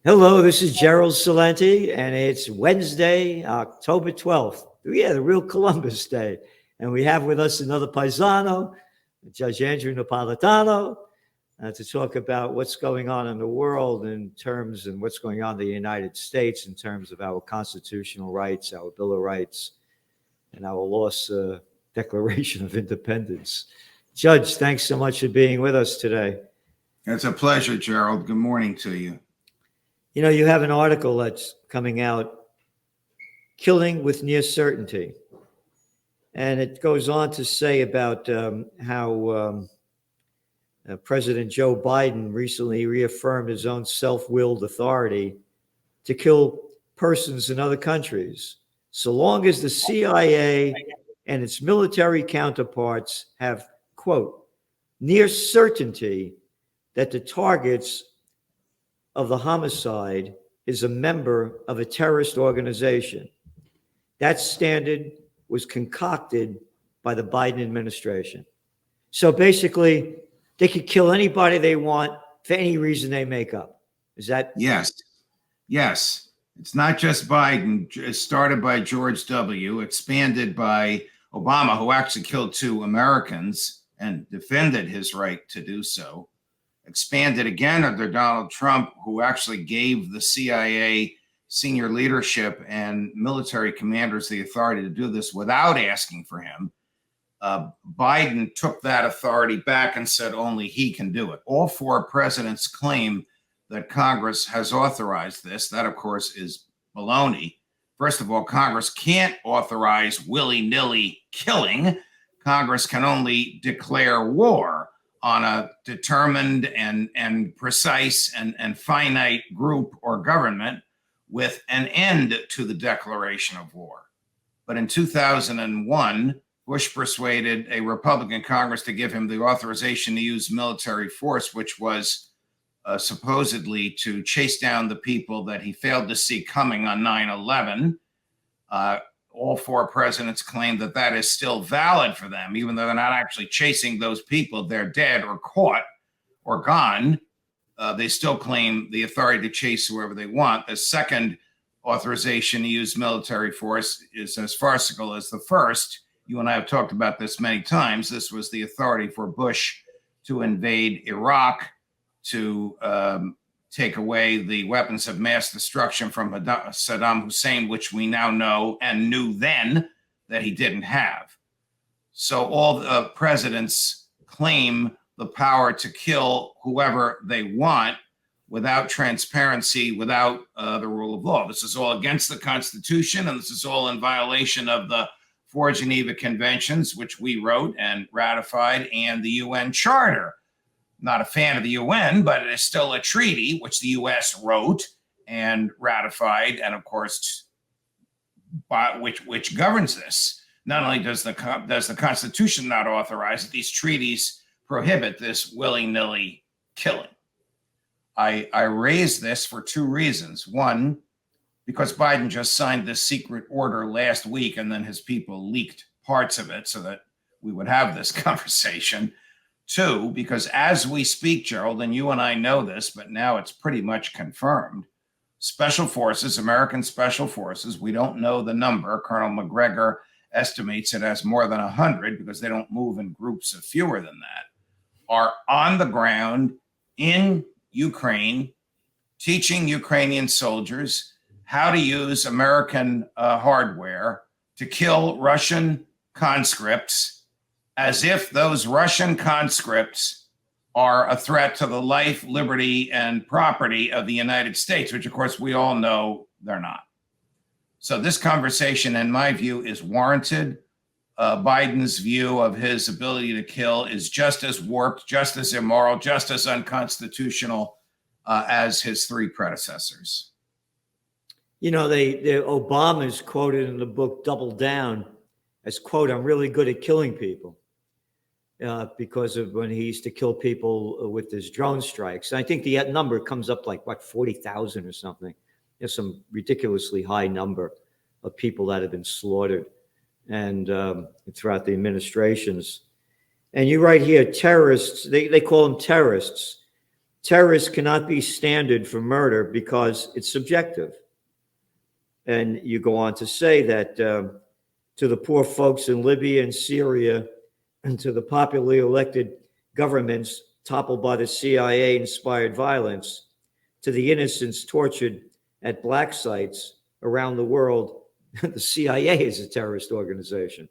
Hello, this is Gerald Salenti, and it's Wednesday, October 12th. Yeah, the real Columbus Day. And we have with us another paisano, Judge Andrew Napolitano, to talk about what's going on in the world in terms and what's going on in the United States in terms of our constitutional rights, our Bill of Rights, and our lost Declaration of Independence. Judge, thanks so much for being with us today. It's a pleasure, Gerald. Good morning to you. You know, you have an article that's coming out, Killing with Near Certainty. And it goes on to say about how President Joe Biden recently reaffirmed his own self-willed authority to kill persons in other countries, so long as the CIA and its military counterparts have, quote, near certainty that the targets of the homicide is a member of a terrorist organization. That standard was concocted by the Biden administration. So basically, they could kill anybody they want for any reason they make up. Is that? Yes. It's not just Biden. It started by George W., expanded by Obama, who actually killed 2 Americans and defended his right to do so. Expanded again under Donald Trump, who actually gave the CIA senior leadership and military commanders the authority to do this without asking for him. Biden took that authority back and said only he can do it. All 4 presidents claim that Congress has authorized this. That, of course, is baloney. First of all, Congress can't authorize willy-nilly killing. Congress can only declare war on a determined and precise and finite group or government with an end to the declaration of war. But in 2001, Bush persuaded a Republican Congress to give him the authorization to use military force, which was supposedly to chase down the people that he failed to see coming on 9/11. All 4 presidents claim that that is still valid for them, even though they're not actually chasing those people. They're dead or caught or gone. They still claim the authority to chase whoever they want. The second authorization to use military force is as farcical as the first. You and I have talked about this many times. This was the authority for Bush to invade Iraq, to take away the weapons of mass destruction from Saddam Hussein, which we now know and knew then that he didn't have. So all the presidents claim the power to kill whoever they want without transparency, without the rule of law. This is all against the Constitution, and this is all in violation of the 4 Geneva Conventions, which we wrote and ratified, and the UN Charter. Not a fan of the UN, but it is still a treaty which the U.S. wrote and ratified, and of course, which governs this. Not only does the Constitution not authorize it, these treaties prohibit this willy-nilly killing. I raise this for 2 reasons. One, because Biden just signed this secret order last week, and then his people leaked parts of it so that we would have this conversation. 2, because as we speak, Gerald, and you and I know this, but now it's pretty much confirmed, special forces, American special forces, we don't know the number. Colonel McGregor estimates it as more than 100 because they don't move in groups of fewer than that, are on the ground in Ukraine, teaching Ukrainian soldiers how to use American hardware to kill Russian conscripts, as if those Russian conscripts are a threat to the life, liberty, and property of the United States, which, of course, we all know they're not. So this conversation, in my view, is warranted. Biden's view of his ability to kill is just as warped, just as immoral, just as unconstitutional as his 3 predecessors. You know, Obama is quoted in the book Double Down as, quote, I'm really good at killing people. Because of when he used to kill people with his drone strikes. And I think the number comes up like, 40,000 or something. There's some ridiculously high number of people that have been slaughtered and throughout the administrations. And you write here, terrorists, they call them terrorists. terrorists cannot be standard for murder because it's subjective. And you go on to say that to the poor folks in Libya and Syria, and to the popularly elected governments toppled by the CIA-inspired violence, to the innocents tortured at black sites around the world, the CIA is a terrorist organization.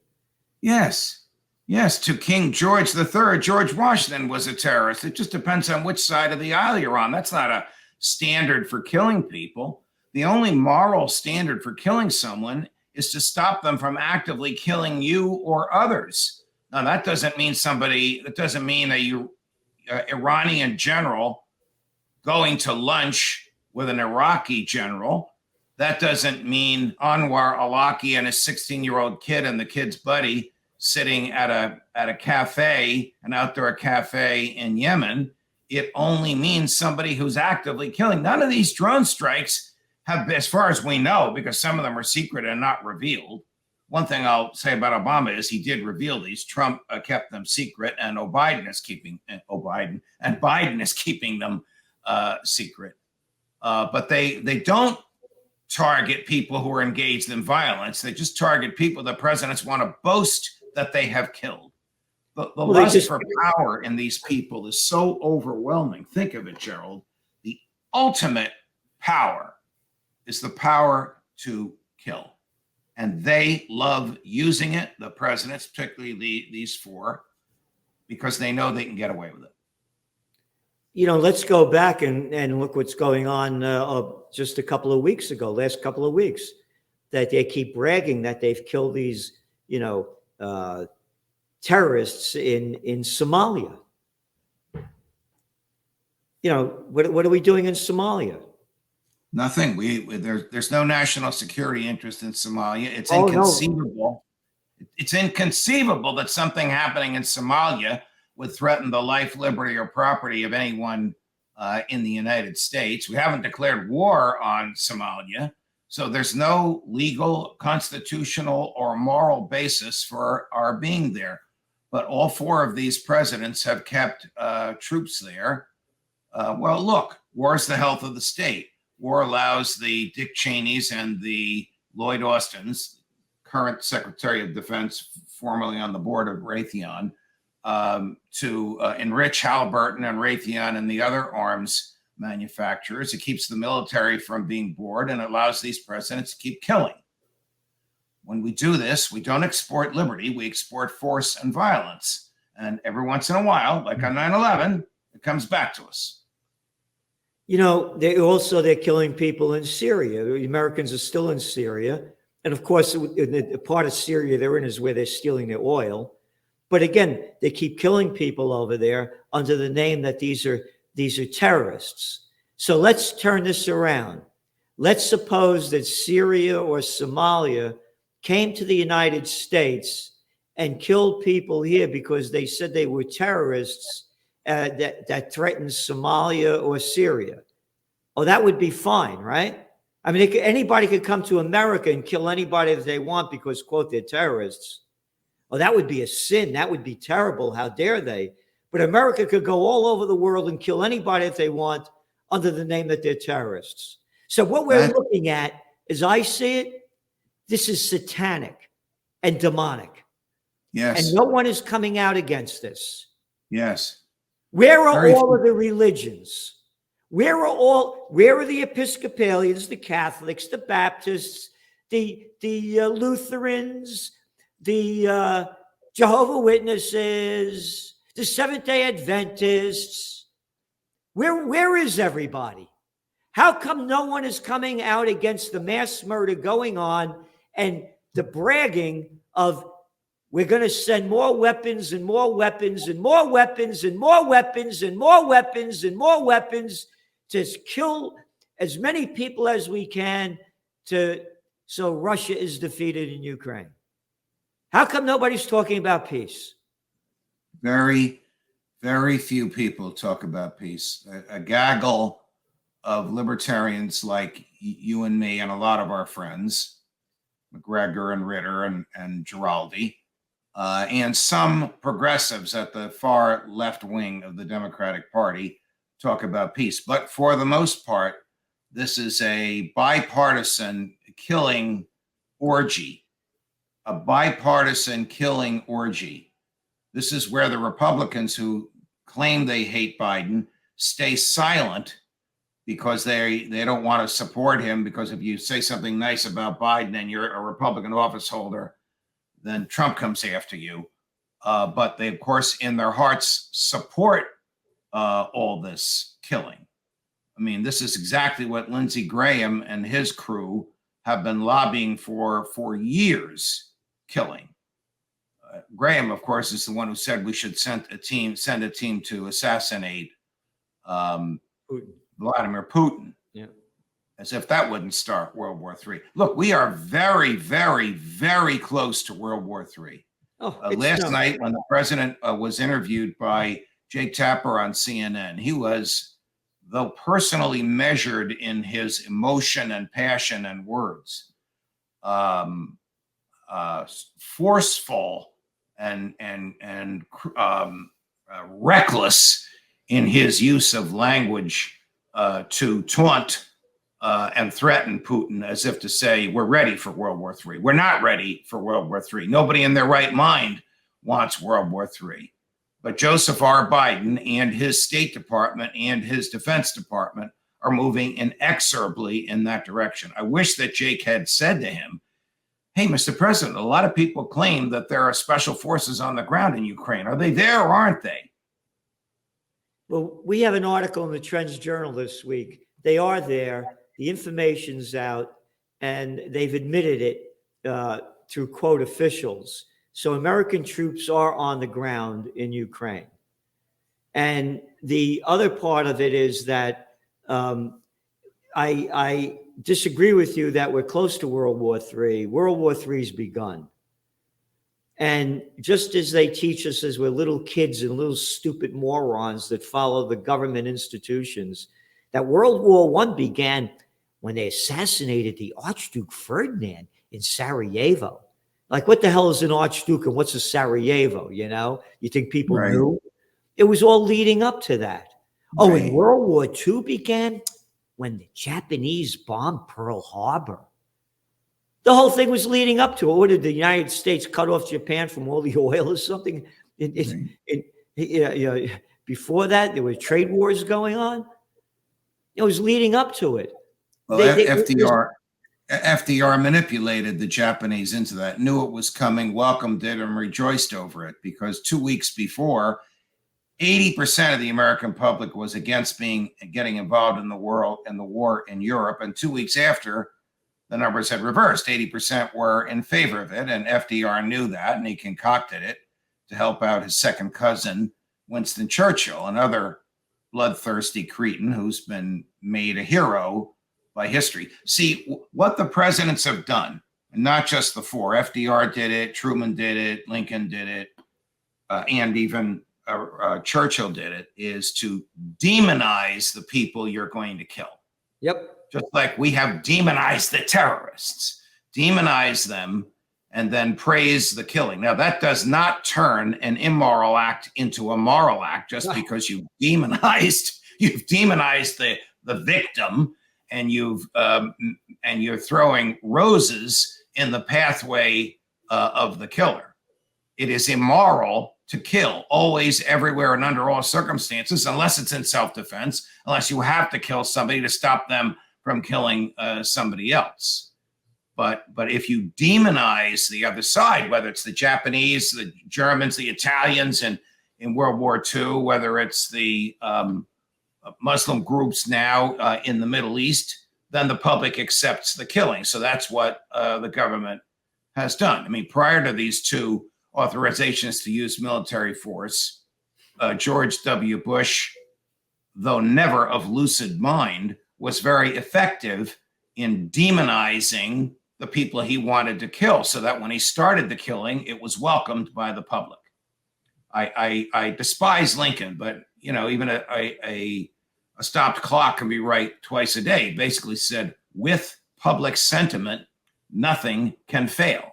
Yes. Yes, to King George III, George Washington was a terrorist. It just depends on which side of the aisle you're on. That's not a standard for killing people. The only moral standard for killing someone is to stop them from actively killing you or others. Now, that doesn't mean a Iranian general going to lunch with an Iraqi general. That doesn't mean Anwar Awlaki and his 16-year-old kid and the kid's buddy sitting at a cafe, an outdoor cafe in Yemen. It only means somebody who's actively killing. None of these drone strikes have, as far as we know, because some of them are secret and not revealed. One thing I'll say about Obama is he did reveal these. Trump kept them secret, and Biden is keeping them secret. But they don't target people who are engaged in violence. They just target people that presidents want to boast that they have killed. The lust for power in these people is so overwhelming. Think of it, Gerald. The ultimate power is the power to kill. And they love using it, the presidents, particularly these four, because they know they can get away with it. You know, let's go back and look what's going on just a couple of weeks ago, last couple of weeks, that they keep bragging that they've killed these, terrorists in Somalia. You know, what are we doing in Somalia? Nothing. There's no national security interest in Somalia. It's inconceivable. No. It's inconceivable that something happening in Somalia would threaten the life, liberty, or property of anyone in the United States. We haven't declared war on Somalia, so there's no legal, constitutional, or moral basis for our being there. But all four of these presidents have kept troops there. Well, look, war is the health of the state. War allows the Dick Cheneys and the Lloyd Austins, current Secretary of Defense, formerly on the board of Raytheon, to enrich Halliburton and Raytheon and the other arms manufacturers. It keeps the military from being bored and allows these presidents to keep killing. When we do this, we don't export liberty, we export force and violence. And every once in a while, like on 9/11, it comes back to us. You know, they're killing people in Syria. The Americans are still in Syria. And of course, the part of Syria they're in is where they're stealing their oil. But again, they keep killing people over there under the name that these are terrorists. So let's turn this around. Let's suppose that Syria or Somalia came to the United States and killed people here because they said they were terrorists that threatened Somalia or Syria. Oh, that would be fine, right? I mean, anybody could come to America and kill anybody that they want because, quote, they're terrorists. Oh, that would be a sin. That would be terrible. How dare they? But America could go all over the world and kill anybody that they want under the name that they're terrorists. So what we're looking at, as I see it, this is satanic and demonic. Yes. And no one is coming out against this. Yes. Where are all of the religions? Where are the Episcopalians, the Catholics, the Baptists, the Lutherans, the Jehovah's Witnesses, the Seventh-day Adventists? Where is everybody? How come no one is coming out against the mass murder going on and the bragging of we're going to send more weapons and more weapons and more weapons and more weapons and more weapons and more weapons to kill as many people as we can so Russia is defeated in Ukraine? How come nobody's talking about peace? Very, very few people talk about peace. A gaggle of libertarians like you and me and a lot of our friends, McGregor and Ritter and Giraldi, and some progressives at the far left wing of the Democratic Party talk about peace. But for the most part, this is a bipartisan killing orgy, a bipartisan killing orgy. This is where the Republicans who claim they hate Biden stay silent because they don't want to support him, because if you say something nice about Biden and you're a Republican office holder, then Trump comes after you. But they, of course, in their hearts support all this killing. I mean, this is exactly what Lindsey Graham and his crew have been lobbying for years, killing. Graham, of course, is the one who said we should send a team to assassinate Vladimir Putin. Yeah. As if that wouldn't start World War III. Look, we are very, very, very close to World War III. Last night, when the president was interviewed by Jake Tapper on CNN, he was, though personally measured in his emotion and passion and words, forceful and reckless in his use of language to taunt and threaten Putin, as if to say, we're ready for World War III. We're not ready for World War III. Nobody in their right mind wants World War III. But Joseph R. Biden and his State Department and his Defense Department are moving inexorably in that direction. I wish that Jake had said to him, hey, Mr. President, a lot of people claim that there are special forces on the ground in Ukraine. Are they there or aren't they? Well, we have an article in the Trends Journal this week. They are there. The information's out, and they've admitted it through quote officials. So American troops are on the ground in Ukraine. And the other part of it is that I disagree with you that we're close to World War III. World War III's begun. And just as they teach us as we're little kids and little stupid morons that follow the government institutions, that World War I began when they assassinated the Archduke Ferdinand in Sarajevo. Like, what the hell is an Archduke and what's a Sarajevo, you know? You think people knew? It was all leading up to that. Oh, and World War II began when the Japanese bombed Pearl Harbor. The whole thing was leading up to it. What did the United States cut off Japan from all the oil or something? Before that, there were trade wars going on. It was leading up to it. Well, FDR manipulated the Japanese into that, knew it was coming, welcomed it, and rejoiced over it, because 2 weeks before, 80% of the American public was against getting involved in the war in Europe, and 2 weeks after, the numbers had reversed. 80% were in favor of it, and FDR knew that, and he concocted it to help out his second cousin, Winston Churchill, another bloodthirsty cretin who's been made a hero by history. See, what the presidents have done, and not just the four, FDR did it, Truman did it, Lincoln did it, and even Churchill did it, is to demonize the people you're going to kill. Yep. Just like we have demonized the terrorists, demonize them, and then praise the killing. Now, that does not turn an immoral act into a moral act just because you've demonized the victim, and you're throwing roses in the pathway of the killer. It is immoral to kill, always, everywhere, and under all circumstances, unless it's in self-defense, unless you have to kill somebody to stop them from killing somebody else. But if you demonize the other side, whether it's the Japanese, the Germans, the Italians in World War II, whether it's the Muslim groups now in the Middle East, then the public accepts the killing. So that's what the government has done. I mean, prior to these two authorizations to use military force, George W. Bush, though never of lucid mind, was very effective in demonizing the people he wanted to kill, so that when he started the killing, it was welcomed by the public. I despise Lincoln, but you know, even a stopped clock can be right twice a day. Basically said, with public sentiment, nothing can fail.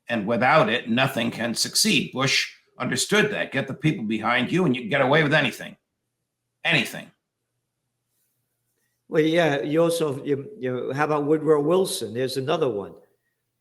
And without it, nothing can succeed. Bush understood that. Get the people behind you and you can get away with anything. Anything. Well, yeah, you also, how about Woodrow Wilson? There's another one.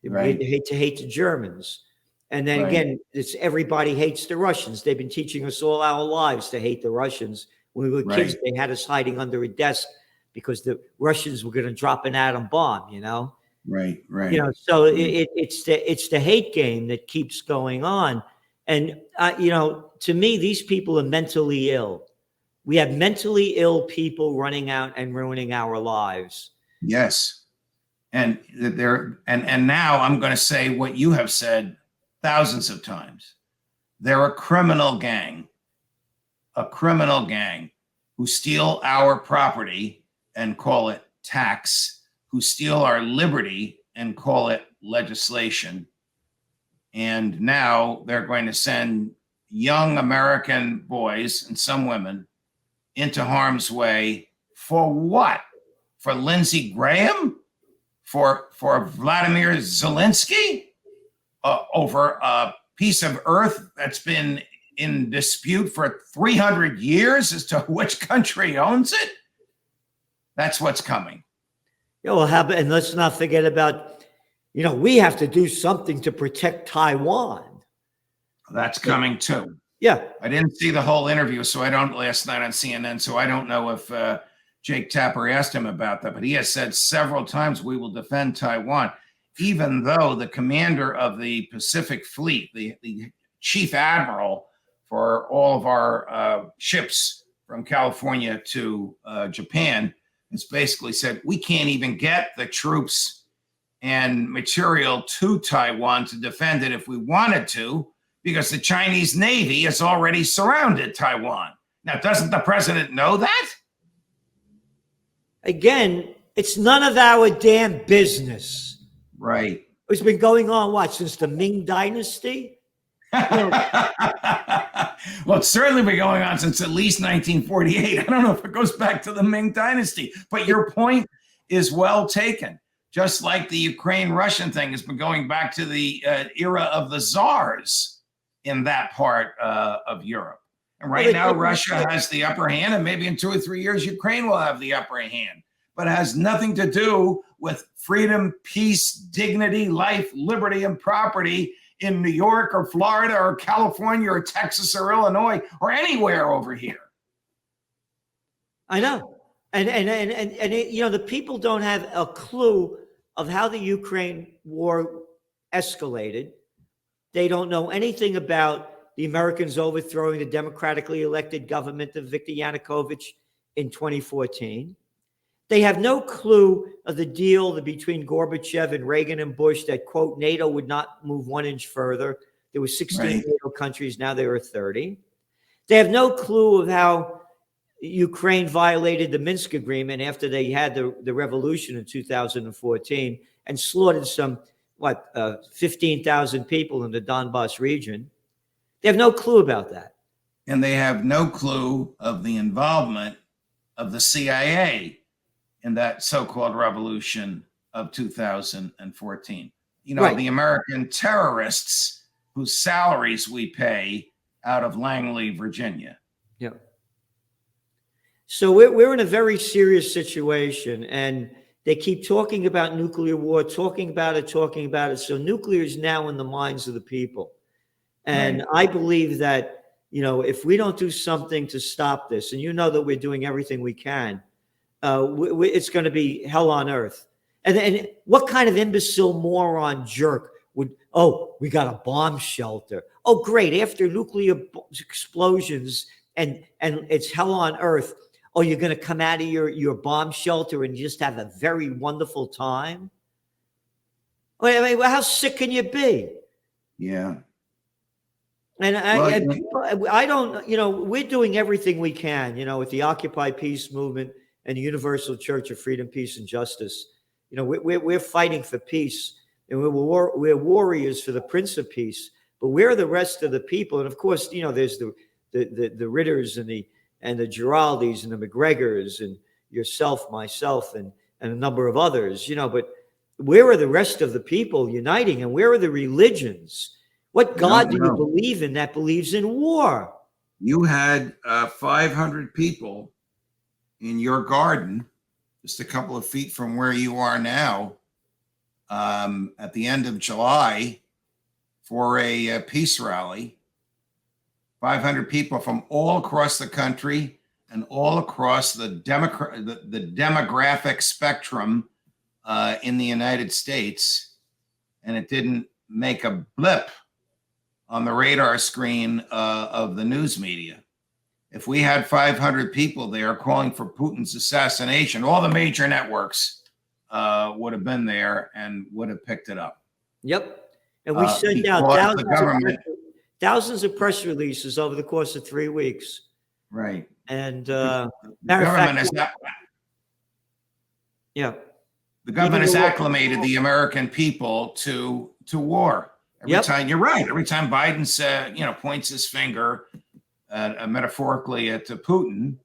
We Right, hate the Germans. And then right, again, it's everybody hates the Russians. They've been teaching us all our lives to hate the Russians. When we were kids, right, they had us hiding under a desk because the Russians were going to drop an atom bomb, you know? right, right, So right. it's the hate game that keeps going on. And, to me, these people are mentally ill. We have mentally ill people running out and ruining our lives. Yes. And and now I'm going to say what you have said thousands of times. They're a criminal gang who steal our property and call it tax, who steal our liberty and call it legislation. And now they're going to send young American boys and some women into harm's way for what? For Lindsey Graham? For Vladimir Zelensky? Over a piece of earth that's been in dispute for 300 years as to which country owns it? That's what's coming. And let's not forget about, we have to do something to protect Taiwan. That's coming too. Yeah. I didn't see the whole interview, last night on CNN, so I don't know if Jake Tapper asked him about that, but he has said several times, we will defend Taiwan, even though the commander of the Pacific Fleet, the chief admiral for all of our ships from California to Japan, has basically said, we can't even get the troops and material to Taiwan to defend it if we wanted to, because the Chinese Navy has already surrounded Taiwan. Now, doesn't the president know that? Again, it's none of our damn business. Right. It's been going on, what, since the Ming Dynasty? Well, it's certainly been going on since at least 1948. I don't know if it goes back to the Ming Dynasty, but your point is well taken. Just like the Ukraine-Russian thing has been going back to the era of the czars in that part of Europe. And right now, Russia has the upper hand, and maybe in 2 or 3 years, Ukraine will have the upper hand. But it has nothing to do with freedom, peace, dignity, life, liberty, and property in New York or Florida or California or Texas or Illinois or anywhere over here. I know. And the people don't have a clue of how the Ukraine war escalated. They don't know anything about the Americans overthrowing the democratically elected government of Viktor Yanukovych in 2014. They have no clue of the deal between Gorbachev and Reagan and Bush that, quote, NATO would not move 1 inch further. There were 16 NATO countries. Now there are 30. They have no clue of how Ukraine violated the Minsk agreement after they had the revolution in 2014 and slaughtered some, 15,000 people in the Donbass region. They have no clue about that. And they have no clue of the involvement of the CIA in that so-called revolution of 2014. The American terrorists whose salaries we pay out of Langley, Virginia. Yeah. So we're in a very serious situation, and they keep talking about nuclear war, talking about it. So nuclear is now in the minds of the people. And I believe that, if we don't do something to stop this, and that we're doing everything we can, it's going to be hell on earth. And what kind of imbecile moron jerk would, we got a bomb shelter. Oh, great. After nuclear explosions and it's hell on earth. Oh, you're going to come out of your bomb shelter and just have a very wonderful time? I mean, how sick can you be? Yeah. And I don't, we're doing everything we can, with the Occupy Peace movement and the Universal Church of Freedom, Peace, and Justice. We're fighting for peace, and we're warriors for the Prince of Peace. But where are the rest of the people? And of course, there's the Ritters and the Giraldis and the McGregors and yourself, myself, and a number of others. But where are the rest of the people uniting? And where are the religions? What God do you believe in that believes in war? You had 500 people in your garden just a couple of feet from where you are now, at the end of July for a peace rally. 500 people from all across the country and all across the demographic spectrum in the United States. And it didn't make a blip on the radar screen of the news media. If we had 500 people there calling for Putin's assassination, all the major networks would have been there and would have picked it up. Yep. And we sent out thousands of press releases over the course of 3 weeks. Right. And the government has not. Yeah. The government has acclimated the American people to war. Every time, you're right. Every time Biden points his finger metaphorically at Putin,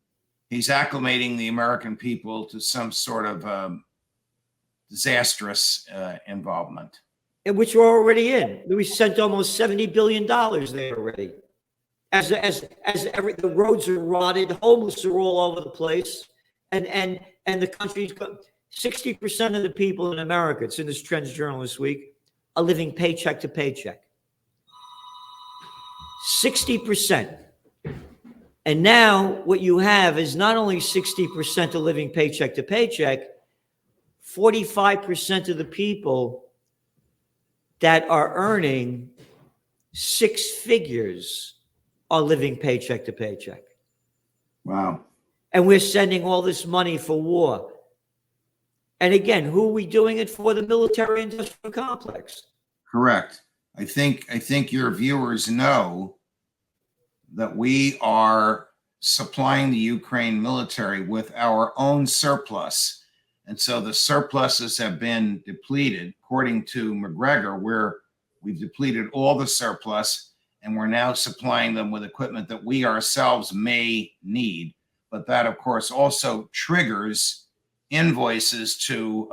he's acclimating the American people to some sort of disastrous involvement. In which we're already in. We sent almost $70 billion there already. The roads are rotted, homeless are all over the place, and the country's 60% of the people in America, it's in this Trends Journal this week, are living paycheck to paycheck. 60%. And now what you have is not only 60% are living paycheck to paycheck, 45% of the people that are earning 6 figures are living paycheck to paycheck. Wow. And we're sending all this money for war. And again, who are we doing it for? The military industrial complex. Correct. I think your viewers know that we are supplying the Ukraine military with our own surplus. And so the surpluses have been depleted. According to McGregor, we've depleted all the surplus, and we're now supplying them with equipment that we ourselves may need. But that, of course, also triggers invoices to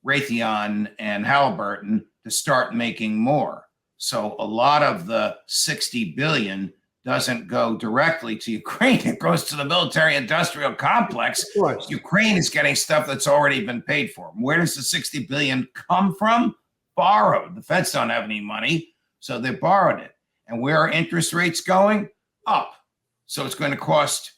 Raytheon and Halliburton to start making more. So a lot of the $60 billion doesn't go directly to Ukraine. It goes to the military industrial complex. Of course. Ukraine is getting stuff that's already been paid for. Where does the $60 billion come from? Borrowed. The feds don't have any money, so they borrowed it. And where are interest rates going? Up. So it's going to cost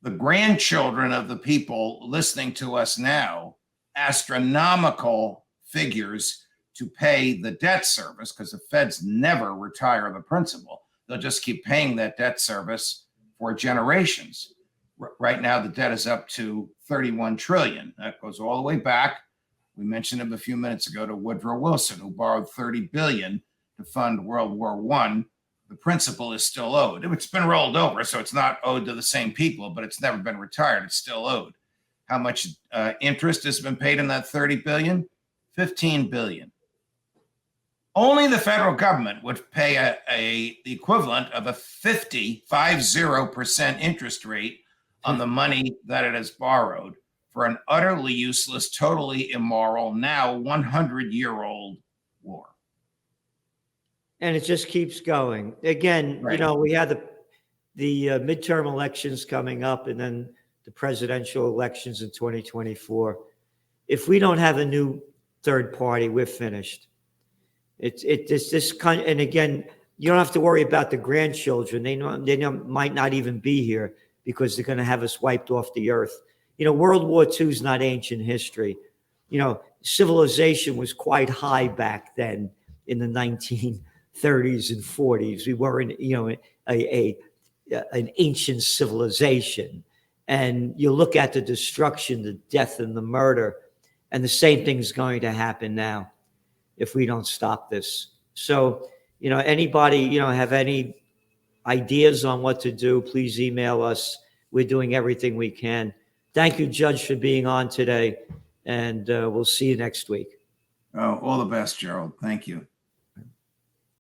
the grandchildren of the people listening to us now astronomical figures to pay the debt service, because the feds never retire the principal. They'll just keep paying that debt service for generations. Right now, the debt is up to $31 trillion. That goes all the way back. We mentioned him a few minutes ago to Woodrow Wilson, who borrowed $30 billion to fund World War I. The principal is still owed. It's been rolled over, so it's not owed to the same people, but it's never been retired. It's still owed. How much interest has been paid in that $30 billion? $15 billion. Only the federal government would pay the equivalent of a 50% interest rate on the money that it has borrowed for an utterly useless, totally immoral, now 100-year-old war. And it just keeps going. Again, Right. We had the midterm elections coming up and then the presidential elections in 2024. If we don't have a new third party, we're finished. This kind, and again, you don't have to worry about the grandchildren. They might not even be here because they're going to have us wiped off the earth. World War II is not ancient history. Civilization was quite high back then in the 1930s and 40s. We were in, an ancient civilization. And you look at the destruction, the death, and the murder, and the same thing's going to happen now if we don't stop this. So, anybody, have any ideas on what to do, please email us. We're doing everything we can. Thank you, Judge, for being on today, and we'll see you next week. Oh, all the best, Gerald. Thank you.